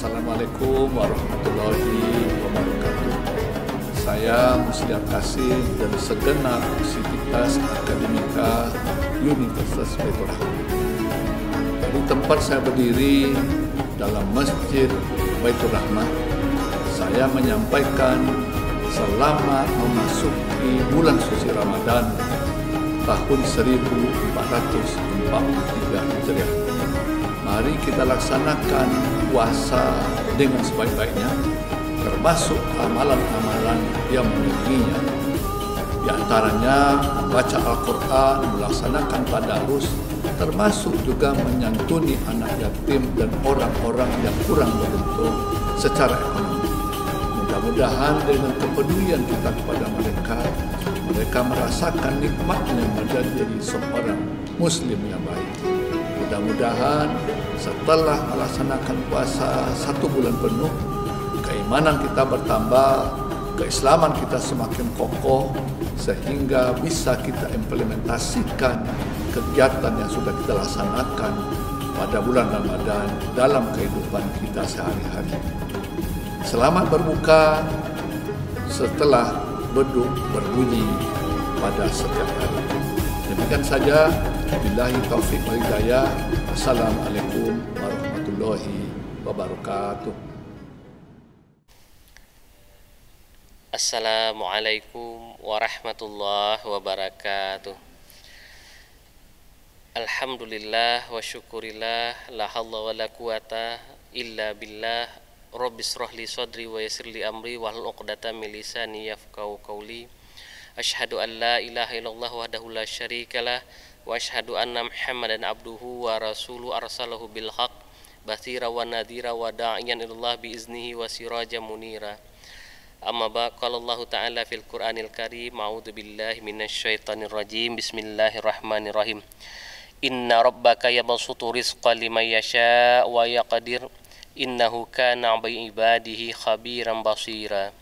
Assalamualaikum warahmatullahi wabarakatuh. Saya Musliar Kasim dari segenap Sivitas Akademika Universitas Baitur Rahmah. Dari tempat saya berdiri dalam Masjid Baitur Rahmah, saya menyampaikan selamat memasuki bulan suci Ramadan tahun 1443 Hijriah. Mari kita laksanakan puasa dengan sebaik-baiknya, termasuk amalan-amalan yang mengiringinya. Di antaranya membaca Al-Quran, melaksanakan tadarus, termasuk juga menyantuni anak yatim dan orang-orang yang kurang beruntung secara ekonomi. Mudah-mudahan dengan kepedulian kita kepada mereka, mereka merasakan nikmatnya menjadi seorang Muslim yang baik. Mudah-mudahan setelah melaksanakan puasa 1 bulan penuh, keimanan kita bertambah, keislaman kita semakin kokoh, sehingga bisa kita implementasikan kegiatan yang sudah kita laksanakan pada bulan Ramadan dalam kehidupan kita sehari-hari. Selamat berbuka setelah beduk berbunyi pada setiap hari. Demikian saja. Billahi taufiq wal hidayah. Assalamualaikum warahmatullahi wabarakatuh. Assalamualaikum warahmatullahi wabarakatuh. Alhamdulillah wa syukurillah, la hawla wa la quwata illa billah. Rabbis shrahli sadri wa yassir li amri wahlul 'uqdatam min lisani yafqahu qawli. Asyhadu an la ilaha illallah wahdahu la syarikalah wa asyhadu anna Muhammadan abduhu wa rasuluhu arsalahu bil haqq batsira wa nadhira wa da'iyan ilallah bi iznihi wa sirajan munira. Amma ba qala Allah ta'ala fil Qur'anil Karim, a'udzu billahi minasyaitonir rajim. Bismillahirrahmanirrahim. Inna rabbaka yabsutu rizqa liman yasha wa yaqdir innahu kana bi ibadihi khabiran basira.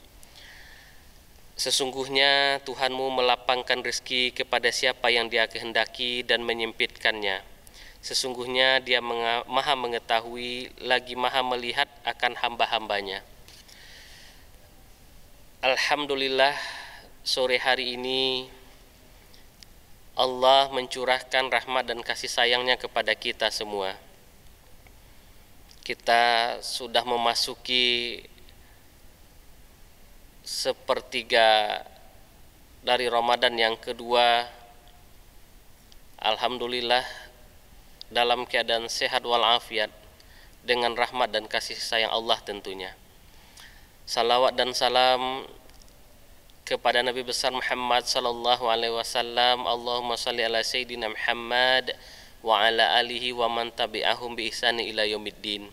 Sesungguhnya Tuhanmu melapangkan rezeki kepada siapa yang Dia kehendaki dan menyempitkannya. Sesungguhnya Dia maha mengetahui lagi maha melihat akan hamba-hambanya. Alhamdulillah, sore hari ini Allah mencurahkan rahmat dan kasih sayangnya kepada kita semua. Kita sudah memasuki sepertiga dari Ramadan yang kedua. Alhamdulillah, dalam keadaan sehat walafiat, dengan rahmat dan kasih sayang Allah tentunya. Salawat dan salam kepada Nabi besar Muhammad sallallahu alaihi wasallam. Allahumma shalli ala sayyidina Muhammad wa ala alihi wa man tabi'ahum bi ihsani ila yaumiddin.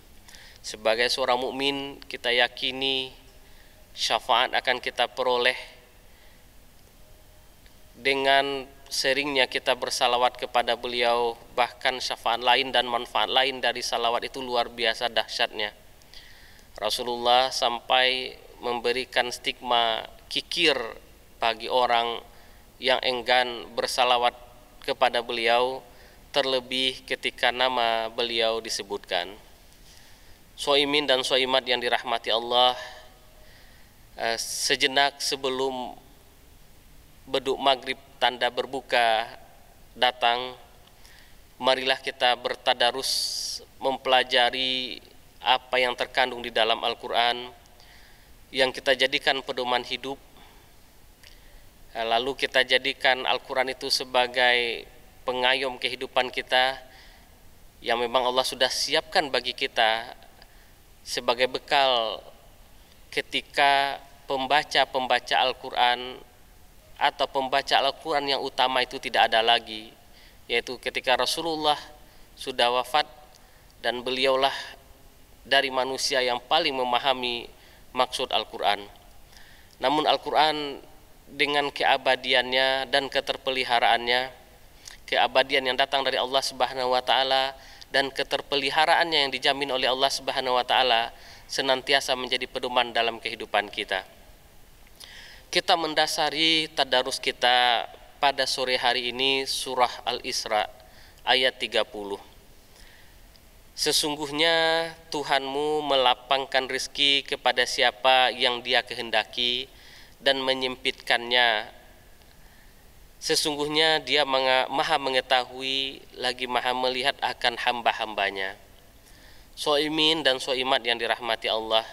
Sebagai seorang mukmin, kita yakini syafaat akan kita peroleh dengan seringnya kita bersalawat kepada beliau. Bahkan syafaat lain dan manfaat lain dari salawat itu luar biasa dahsyatnya. Rasulullah sampai memberikan stigma kikir bagi orang yang enggan bersalawat kepada beliau, terlebih ketika nama beliau disebutkan. Soimin dan soimat yang dirahmati Allah, sejenak sebelum beduk maghrib tanda berbuka datang, marilah kita bertadarus mempelajari apa yang terkandung di dalam Al-Quran yang kita jadikan pedoman hidup. Lalu kita jadikan Al-Quran itu sebagai pengayom kehidupan kita yang memang Allah sudah siapkan bagi kita sebagai bekal ketika pembaca Al-Quran atau pembaca Al-Quran yang utama itu tidak ada lagi, yaitu ketika Rasulullah sudah wafat dan beliaulah dari manusia yang paling memahami maksud Al-Quran. Namun Al-Quran dengan keabadiannya dan keterpeliharaannya, keabadian yang datang dari Allah Subhanahu wa Ta'ala dan keterpeliharaannya yang dijamin oleh Allah Subhanahu wa Ta'ala, senantiasa menjadi pedoman dalam kehidupan kita. Kita mendasari tadarus kita pada sore hari ini surah Al-Isra ayat 30. Sesungguhnya Tuhanmu melapangkan rizki kepada siapa yang Dia kehendaki dan menyempitkannya. Sesungguhnya Dia maha mengetahui lagi maha melihat akan hamba-hambanya. Soimin dan soimat yang dirahmati Allah,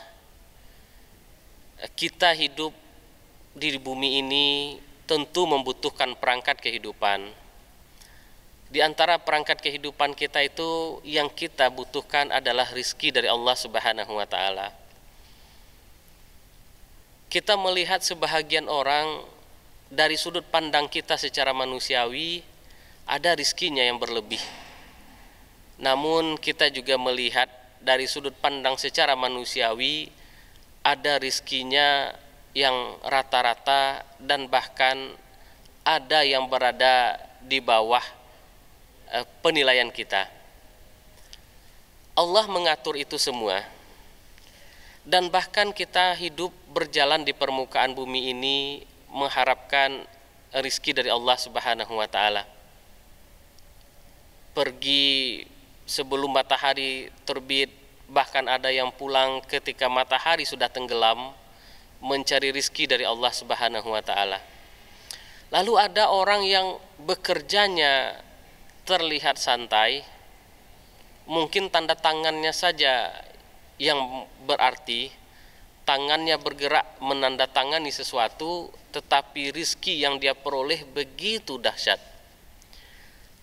kita hidup di bumi ini tentu membutuhkan perangkat kehidupan. Di antara perangkat kehidupan kita itu yang kita butuhkan adalah rizki dari Allah Subhanahu wa Ta'ala. Kita melihat sebahagian orang dari sudut pandang kita secara manusiawi ada rizkinya yang berlebih. Namun kita juga melihat dari sudut pandang secara manusiawi ada rizkinya yang rata-rata dan bahkan ada yang berada di bawah penilaian kita. Allah mengatur itu semua, dan bahkan kita hidup berjalan di permukaan bumi ini mengharapkan rizki dari Allah Subhanahu wa Ta'ala. Pergi sebelum matahari terbit, bahkan ada yang pulang ketika matahari sudah tenggelam mencari rizki dari Allah Subhanahu wa Ta'ala. Lalu ada orang yang bekerjanya terlihat santai, mungkin tanda tangannya saja yang berarti, tangannya bergerak menandatangani sesuatu, tetapi rizki yang dia peroleh begitu dahsyat.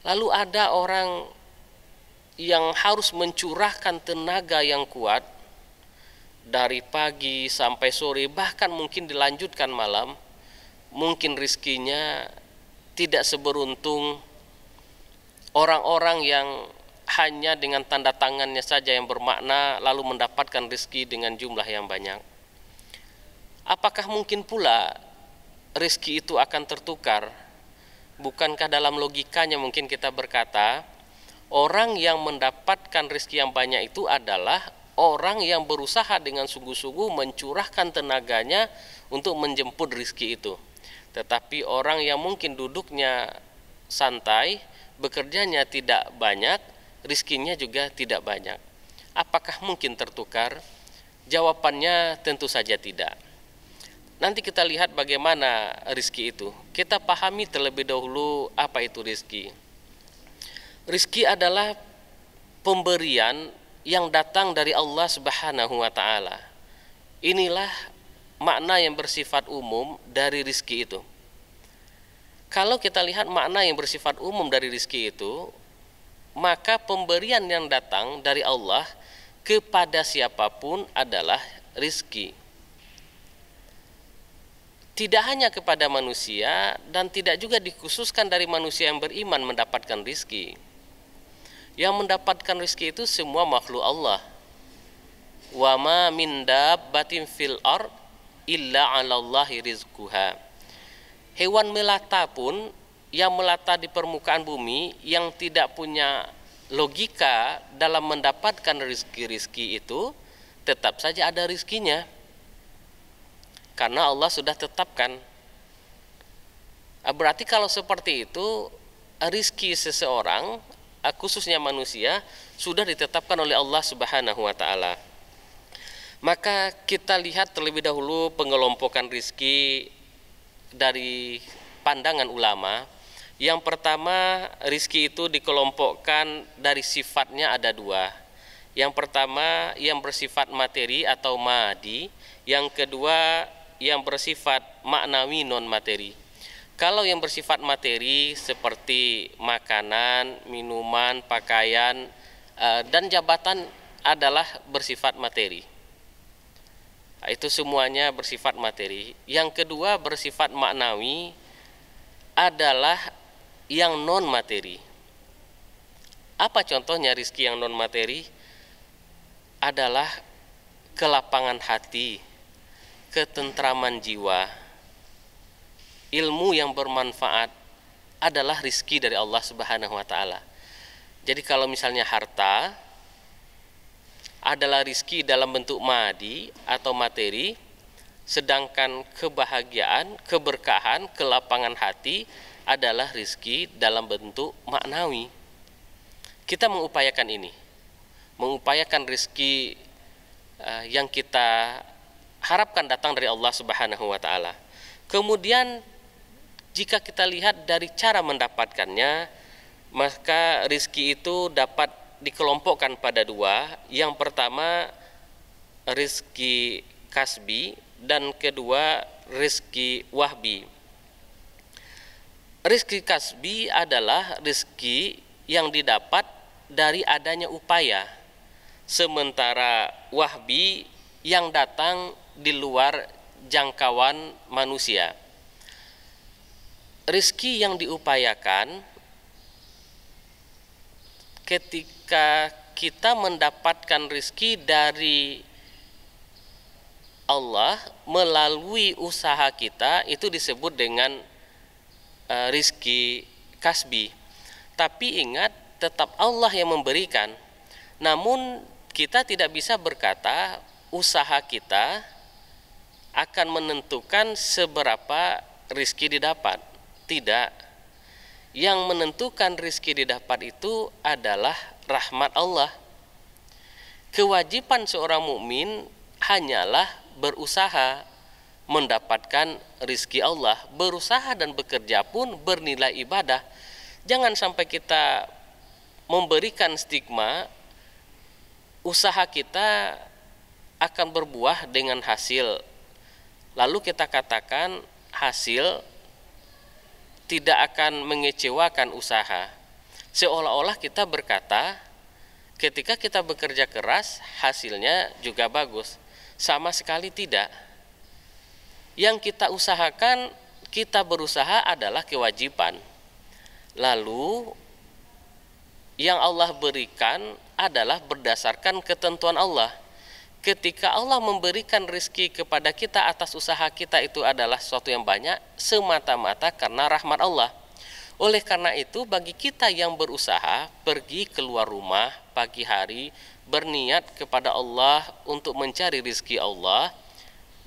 Lalu ada orang yang harus mencurahkan tenaga yang kuat dari pagi sampai sore, bahkan mungkin dilanjutkan malam, mungkin rizkinya tidak seberuntung orang-orang yang hanya dengan tanda tangannya saja yang bermakna lalu mendapatkan rezeki dengan jumlah yang banyak. Apakah mungkin pula rezeki itu akan tertukar? Bukankah dalam logikanya mungkin kita berkata, orang yang mendapatkan rezeki yang banyak itu adalah orang yang berusaha dengan sungguh-sungguh mencurahkan tenaganya untuk menjemput rezeki itu. Tetapi orang yang mungkin duduknya santai, bekerjanya tidak banyak, rizkinya juga tidak banyak. Apakah mungkin tertukar? Jawabannya tentu saja tidak. Nanti kita lihat bagaimana rizki itu. Kita pahami terlebih dahulu apa itu rizki. Rizki adalah pemberian yang datang dari Allah Subhanahu wa Ta'ala. Inilah makna yang bersifat umum dari rizki itu. Kalau kita lihat makna yang bersifat umum dari rizki itu, maka pemberian yang datang dari Allah kepada siapapun adalah rizki. Tidak hanya kepada manusia dan tidak juga dikhususkan dari manusia yang beriman mendapatkan rizki. Yang mendapatkan rizki itu semua makhluk Allah. Wa ma min dabbatin fil ard illa 'alallahi rizquha. Hewan melata pun yang melata di permukaan bumi yang tidak punya logika dalam mendapatkan rizki-rizki itu tetap saja ada rizkinya, karena Allah sudah tetapkan. Berarti kalau seperti itu, rizki seseorang, khususnya manusia, sudah ditetapkan oleh Allah Subhanahu wa Ta'ala. Maka kita lihat terlebih dahulu pengelompokan rizki dari pandangan ulama. Yang pertama, rizki itu dikelompokkan dari sifatnya ada dua. Yang pertama yang bersifat materi atau madi, yang kedua yang bersifat maknawi non materi. Kalau yang bersifat materi seperti makanan, minuman, pakaian, dan jabatan adalah bersifat materi. Itu semuanya bersifat materi. Yang kedua bersifat maknawi adalah yang non materi. Apa contohnya rizki yang non materi? Adalah kelapangan hati, ketentraman jiwa, ilmu yang bermanfaat adalah rizki dari Allah Subhanahu wa Ta'ala. Jadi kalau misalnya harta adalah rizki dalam bentuk madi atau materi, sedangkan kebahagiaan, keberkahan, kelapangan hati adalah rizki dalam bentuk maknawi. Kita mengupayakan ini, mengupayakan rizki yang kita harapkan datang dari Allah Subhanahu wa taala. Kemudian jika kita lihat dari cara mendapatkannya, maka rizki itu dapat dikelompokkan pada dua. Yang pertama rizki kasbi dan kedua rizki wahbi. Rizki kasbi adalah rizki yang didapat dari adanya upaya, sementara wahbi yang datang di luar jangkauan manusia. Rizki yang diupayakan ketika kita mendapatkan rizki dari Allah melalui usaha kita, itu disebut dengan rizki kasbi. Tapi ingat, tetap Allah yang memberikan. Namun kita tidak bisa berkata usaha kita akan menentukan seberapa rizki didapat. Tidak. Yang menentukan rizki didapat itu adalah rahmat Allah. Kewajiban seorang mukmin hanyalah berusaha mendapatkan rizki Allah. Berusaha dan bekerja pun bernilai ibadah. Jangan sampai kita memberikan stigma usaha kita akan berbuah dengan hasil, lalu kita katakan hasil tidak akan mengecewakan usaha. Seolah-olah kita berkata ketika kita bekerja keras hasilnya juga bagus. Sama sekali tidak. Yang kita usahakan, kita berusaha adalah kewajiban. Lalu yang Allah berikan adalah berdasarkan ketentuan Allah. Ketika Allah memberikan rizki kepada kita atas usaha kita, itu adalah sesuatu yang banyak semata-mata karena rahmat Allah. Oleh karena itu, bagi kita yang berusaha pergi keluar rumah pagi hari, berniat kepada Allah untuk mencari rizki Allah,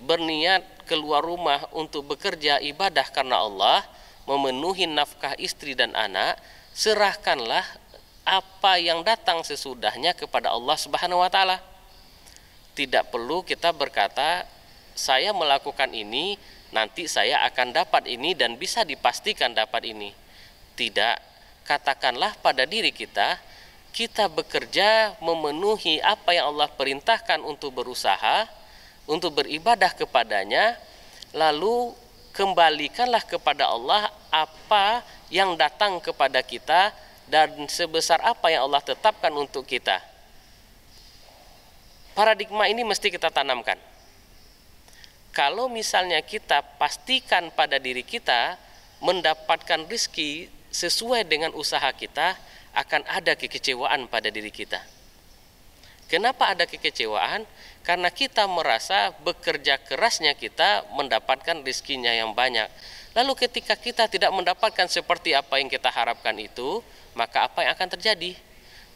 berniat keluar rumah untuk bekerja ibadah karena Allah, memenuhi nafkah istri dan anak, serahkanlah apa yang datang sesudahnya kepada Allah Subhanahu wa taala. Tidak perlu kita berkata saya melakukan ini nanti saya akan dapat ini dan bisa dipastikan dapat ini. Tidak. Katakanlah pada diri kita, kita bekerja memenuhi apa yang Allah perintahkan untuk berusaha, untuk beribadah kepadanya, lalu kembalikanlah kepada Allah apa yang datang kepada kita dan sebesar apa yang Allah tetapkan untuk kita. Paradigma ini mesti kita tanamkan. Kalau misalnya kita pastikan pada diri kita mendapatkan rizki sesuai dengan usaha kita, akan ada kekecewaan pada diri kita. Kenapa ada kekecewaan? Karena kita merasa bekerja kerasnya kita mendapatkan rizkinya yang banyak. Lalu ketika kita tidak mendapatkan seperti apa yang kita harapkan itu, maka apa yang akan terjadi?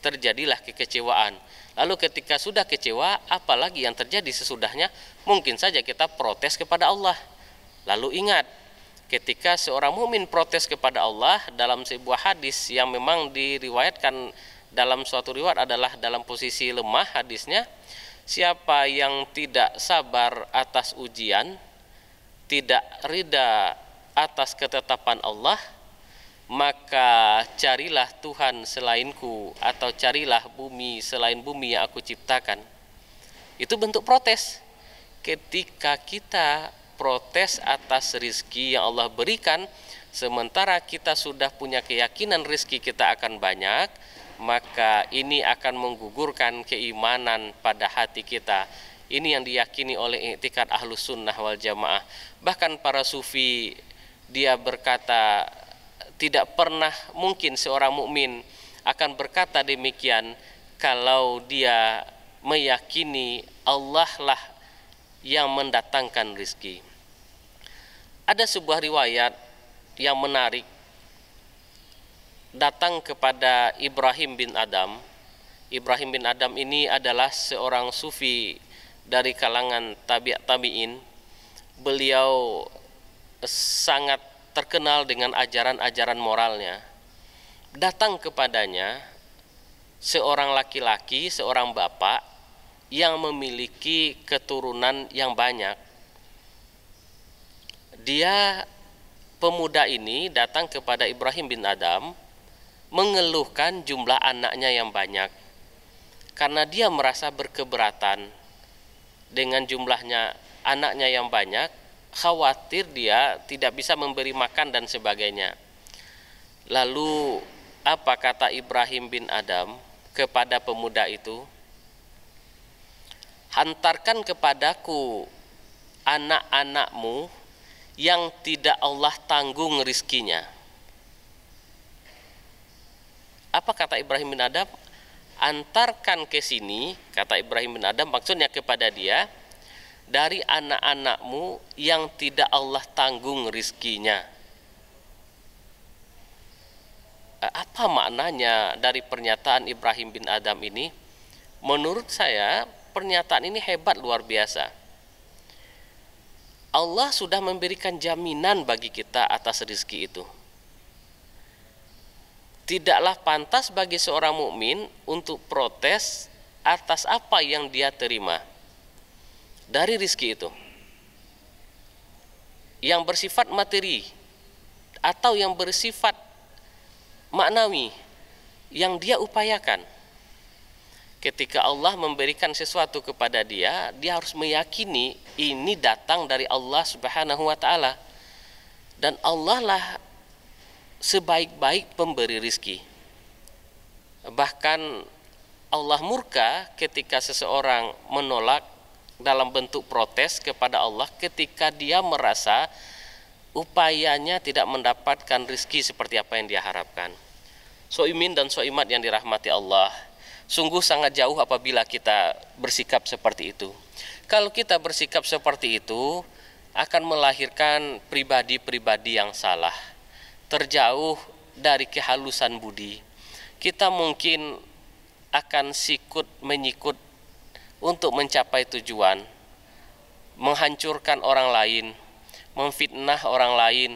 Terjadilah kekecewaan. Lalu ketika sudah kecewa, apalagi yang terjadi sesudahnya? Mungkin saja kita protes kepada Allah. Lalu ingat, ketika seorang mukmin protes kepada Allah dalam sebuah hadis yang memang diriwayatkan dalam suatu riwayat adalah dalam posisi lemah hadisnya, siapa yang tidak sabar atas ujian, tidak ridha atas ketetapan Allah, maka carilah Tuhan selainku, atau carilah bumi selain bumi yang aku ciptakan. Itu bentuk protes. Ketika kita protes atas rizki yang Allah berikan, sementara kita sudah punya keyakinan rizki kita akan banyak, maka ini akan menggugurkan keimanan pada hati kita. Ini yang diyakini oleh i'tikad Ahlus Sunnah wal Jamaah. Bahkan para sufi, dia berkata tidak pernah mungkin seorang mukmin akan berkata demikian kalau dia meyakini Allah lah yang mendatangkan rizki. Ada sebuah riwayat yang menarik datang kepada Ibrahim bin Adam. Ibrahim bin Adam ini adalah seorang sufi dari kalangan tabi'in. Beliau sangat terkenal dengan ajaran-ajaran moralnya. Datang kepadanya seorang laki-laki, seorang bapak yang memiliki keturunan yang banyak. Pemuda ini datang kepada Ibrahim bin Adham mengeluhkan jumlah anaknya yang banyak, karena dia merasa berkeberatan dengan jumlahnya anaknya yang banyak, khawatir dia tidak bisa memberi makan dan sebagainya. Lalu apa kata Ibrahim bin Adham kepada pemuda itu? Hantarkan kepadaku anak-anakmu yang tidak Allah tanggung rizkinya. Apa kata Ibrahim bin Adham? Antarkan ke sini, kata Ibrahim bin Adham, maksudnya kepada dia, dari anak-anakmu yang tidak Allah tanggung rizkinya. Apa maknanya dari pernyataan Ibrahim bin Adham ini? Menurut saya pernyataan ini hebat, luar biasa. Allah sudah memberikan jaminan bagi kita atas rizki itu. Tidaklah pantas bagi seorang mukmin untuk protes atas apa yang dia terima dari rizki itu, yang bersifat materi atau yang bersifat maknawi yang dia upayakan. Ketika Allah memberikan sesuatu kepada dia, dia harus meyakini ini datang dari Allah Subhanahu wa ta'ala, dan Allah lah sebaik-baik pemberi rizki. Bahkan Allah murka ketika seseorang menolak dalam bentuk protes kepada Allah, ketika dia merasa upayanya tidak mendapatkan rizki seperti apa yang dia harapkan. Soimin dan soimat yang dirahmati Allah, sungguh sangat jauh apabila kita bersikap seperti itu. Kalau kita bersikap seperti itu, akan melahirkan pribadi-pribadi yang salah, terjauh dari kehalusan budi. Kita mungkin akan sikut menyikut untuk mencapai tujuan, menghancurkan orang lain, memfitnah orang lain.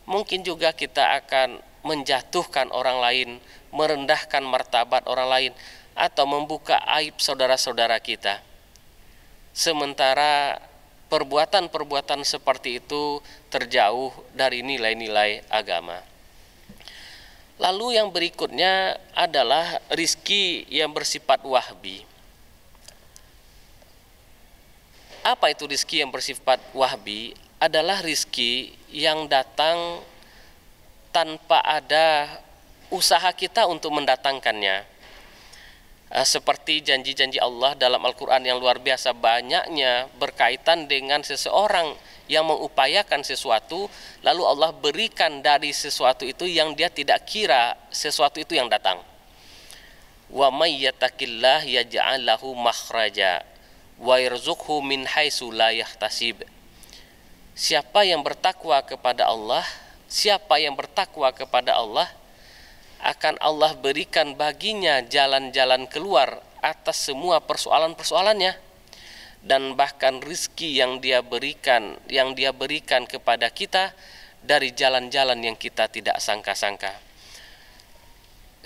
Mungkin juga kita akan menjatuhkan orang lain, merendahkan martabat orang lain, atau membuka aib saudara-saudara kita. Sementara perbuatan-perbuatan seperti itu terjauh dari nilai-nilai agama. Lalu yang berikutnya adalah rizki yang bersifat wahbi. Apa itu rizki yang bersifat wahbi? Adalah rizki yang datang tanpa ada usaha kita untuk mendatangkannya. Seperti janji-janji Allah dalam Al-Quran yang luar biasa banyaknya berkaitan dengan seseorang yang mengupayakan sesuatu, lalu Allah berikan dari sesuatu itu yang dia tidak kira sesuatu itu yang datang. Wa may yattaqillah yaj'al lahu makhraja wa yarzuqhu min haitsu la yahtasib. Siapa yang bertakwa kepada Allah, akan Allah berikan baginya jalan-jalan keluar atas semua persoalan-persoalannya, dan bahkan rizki yang dia berikan kepada kita dari jalan-jalan yang kita tidak sangka-sangka.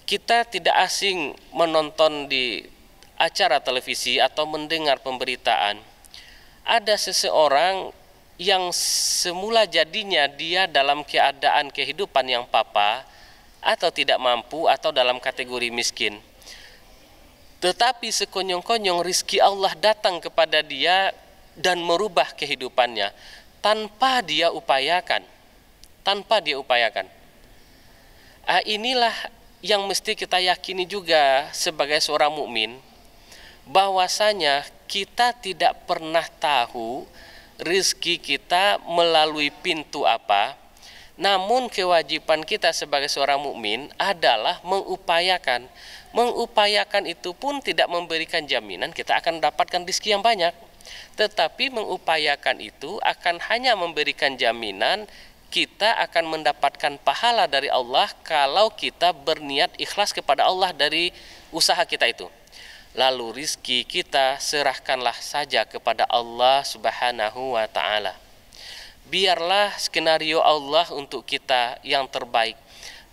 Kita tidak asing menonton di acara televisi atau mendengar pemberitaan, ada seseorang yang semula jadinya dia dalam keadaan kehidupan yang papa atau tidak mampu atau dalam kategori miskin, tetapi sekonyong-konyong rizki Allah datang kepada dia dan merubah kehidupannya tanpa dia upayakan. Inilah yang mesti kita yakini juga sebagai seorang mukmin, bahwasanya kita tidak pernah tahu rizki kita melalui pintu apa. Namun kewajiban kita sebagai seorang mukmin adalah mengupayakan. Mengupayakan itu pun tidak memberikan jaminan kita akan mendapatkan rezeki yang banyak. Tetapi mengupayakan itu akan hanya memberikan jaminan kita akan mendapatkan pahala dari Allah kalau kita berniat ikhlas kepada Allah dari usaha kita itu. Lalu rizki kita serahkanlah saja kepada Allah Subhanahu wa ta'ala. Biarlah skenario Allah untuk kita yang terbaik.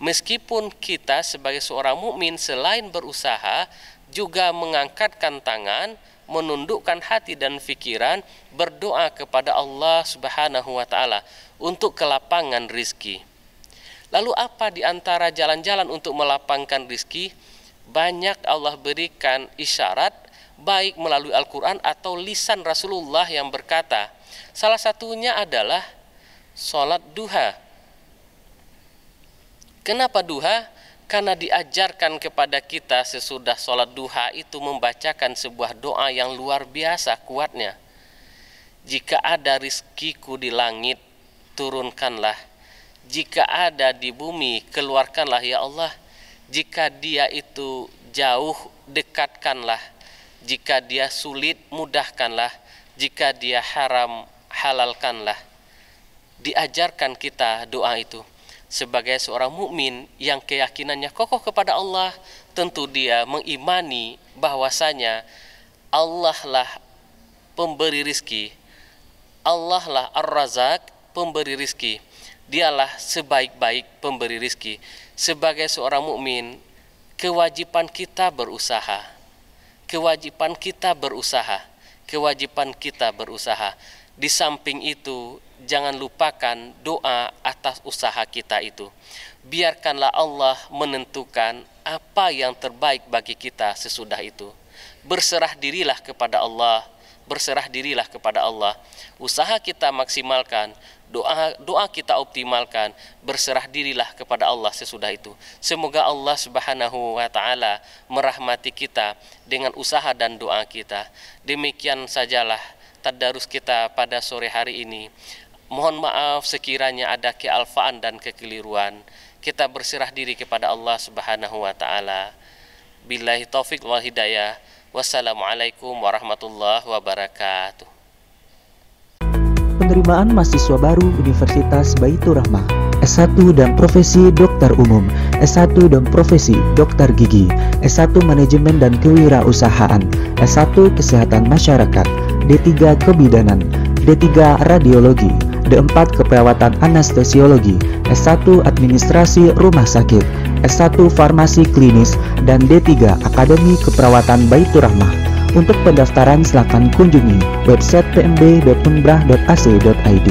Meskipun kita sebagai seorang mukmin selain berusaha juga mengangkatkan tangan, menundukkan hati dan pikiran, berdoa kepada Allah Subhanahu wa taala untuk kelapangan rizki. Lalu apa di antara jalan-jalan untuk melapangkan rizki? Banyak Allah berikan isyarat, baik melalui Al-Quran atau lisan Rasulullah yang berkata. Salah satunya adalah sholat duha. Kenapa duha? Karena diajarkan kepada kita sesudah sholat duha itu membacakan sebuah doa yang luar biasa kuatnya. Jika ada rizkiku di langit, turunkanlah. Jika ada di bumi, keluarkanlah ya Allah. Jika dia itu jauh, dekatkanlah. Jika dia sulit, mudahkanlah. Jika dia haram, halalkanlah. Diajarkan kita doa itu. Sebagai seorang mukmin yang keyakinannya kokoh kepada Allah, tentu dia mengimani bahwasanya Allah lah pemberi rizki, Allah lah Ar-Razak, pemberi rizki. Dialah sebaik-baik pemberi rizki. Sebagai seorang mukmin, kewajiban kita berusaha. Kewajiban kita berusaha. Kewajiban kita berusaha. Di samping itu, jangan lupakan doa atas usaha kita itu. Biarkanlah Allah menentukan apa yang terbaik bagi kita sesudah itu. Berserah dirilah kepada Allah. Berserah dirilah kepada Allah. Usaha kita maksimalkan, doa kita optimalkan, berserah dirilah kepada Allah sesudah itu. Semoga Allah Subhanahu wa taala merahmati kita dengan usaha dan doa kita. Demikian sajalah tadarus kita pada sore hari ini. Mohon maaf sekiranya ada kealfaan dan kekeliruan. Kita berserah diri kepada Allah Subhanahu wa taala. Billahi taufik wal hidayah. Wassalamualaikum warahmatullahi wabarakatuh. Penerimaan mahasiswa baru Universitas Baitur Rahmah, S1 dan Profesi Dokter Umum, S1 dan Profesi Dokter Gigi, S1 Manajemen dan Kewirausahaan, S1 Kesehatan Masyarakat, D3 Kebidanan, D3 Radiologi, D4 Keperawatan Anestesiologi, S1 Administrasi Rumah Sakit, S1 Farmasi Klinis, dan D3 Akademi Keperawatan Baitur Rahmah. Untuk pendaftaran silakan kunjungi website pmb.unbrah.ac.id.